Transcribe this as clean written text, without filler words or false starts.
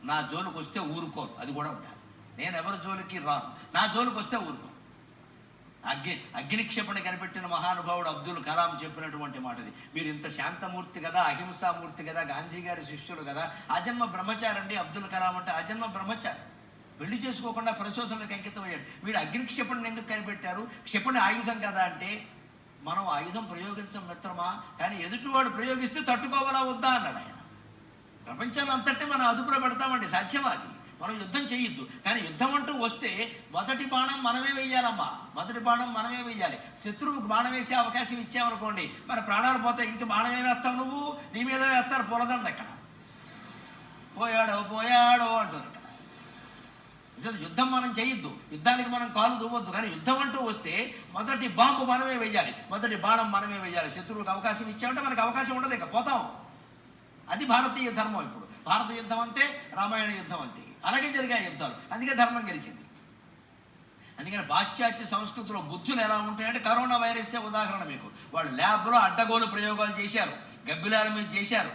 నా జోలికి వస్తే ఊరుకోరు, అది కూడా ఉండాలి. నేను ఎవరి జోలికి రాను, నా జోలికి వస్తే ఊరుకోరు. అగ్నిక్షేపణ కనిపెట్టిన మహానుభావుడు అబ్దుల్ కలాం చెప్పినటువంటి మాటది. మీరు ఇంత శాంతమూర్తి కదా, అహింసామూర్తి కదా, గాంధీ గారి శిష్యులు కదా, ఆజన్మ బ్రహ్మచారి అండి అబ్దుల్ కలాం అంటే. ఆజన్మ బ్రహ్మచారి, పెళ్లి చేసుకోకుండా పరిశోధనలకు అంకితం అయ్యాడు. వీడు అగ్నిక్షేపణను ఎందుకు కనిపెట్టారు? క్షిపణి ఆయుధం కదా అంటే, మనం ఆయుధం ప్రయోగించం మిత్రమా, కానీ ఎదుటివాడు ప్రయోగిస్తే తట్టుకోవాలా వద్దా అన్నాడు ఆయన. ప్రపంచాన్ని అంతటి మనం అదుపులో పెడతామండి, సత్యవాది. మనం యుద్ధం చేయొద్దు, కానీ యుద్ధం అంటూ వస్తే మొదటి బాణం మనమే వెయ్యాలమ్మా, మొదటి బాణం మనమే వెయ్యాలి. శత్రువుకు బాణం వేసే అవకాశం ఇచ్చామనుకోండి, మన ప్రాణాలు పోతాయి. ఇంక బాణమే వేస్తావు నువ్వు, నీ మీద వేస్తారు పూలదండ. ఇక్కడ పోయాడో పోయాడో అంటారు. యుద్ధం మనం చేయొద్దు, యుద్ధానికి మనం కాలు దువ్వద్దు, కానీ యుద్ధం అంటూ వస్తే మొదటి బాంబు మనమే వెయ్యాలి, మొదటి బాణం మనమే వెయ్యాలి. శత్రువులకు అవకాశం ఇచ్చామంటే మనకు అవకాశం ఉండదు, ఇక పోతాం. అది భారతీయ ధర్మం. ఇప్పుడు భారత యుద్ధం అంతే, రామాయణ యుద్ధం అంతే, అలాగే జరిగాయి యుద్ధాలు. అందుకే ధర్మం గెలిచింది. అందుకని పాశ్చాత్య సంస్కృతిలో బుద్ధులు ఎలా ఉంటాయంటే, కరోనా వైరస్ ఉదాహరణ మీకు. వాళ్ళు ల్యాబ్లో అడ్డగోలు ప్రయోగాలు చేశారు, గబ్బిలాల మీద చేశారు.